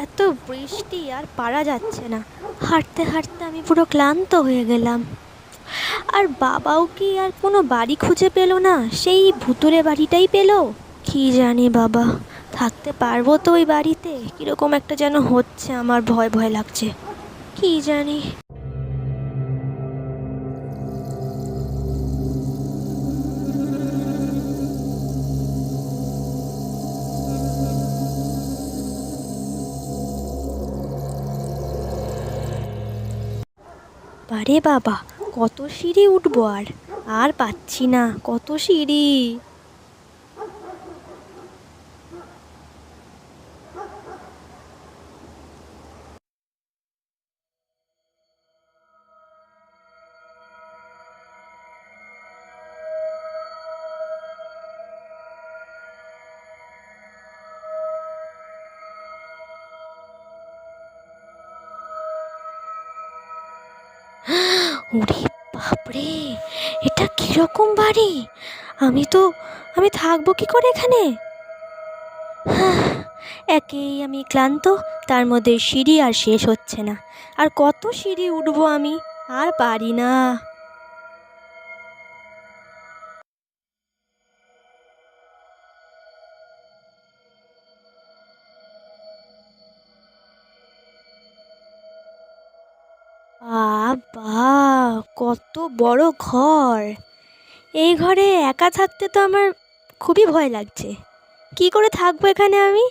এত বৃষ্টি আর পারা যাচ্ছে না। হাঁটতে হাঁটতে আমি পুরো ক্লান্ত হয়ে গেলাম। আর বাবাও কি আর কোনো বাড়ি খুঁজে পেলো না, সেই ভুতুরে বাড়িটাই পেলো। কি জানি বাবা, থাকতে পারবো তো ওই বাড়িতে? কীরকম একটা যেন হচ্ছে, আমার ভয় ভয় লাগছে, কি জানি। আরে বাবা, কত সিঁড়ি উঠবো আর আর পাচ্ছি না, কত সিঁড়ি। ওরে বাপরে, এটা কিরকম বাড়ি? আমি থাকবো কি করে এখানে? একেই আমি ক্লান্ত, তার মধ্যে সিঁড়ি আর শেষ হচ্ছে না। আর কত সিঁড়ি উঠবো আমি, আর পারি না। বাবা, কত বড় ঘর! এই ঘরে একা থাকতে তো আমার খুবই ভয় লাগছে। কি করে থাকবো এখানে আমি?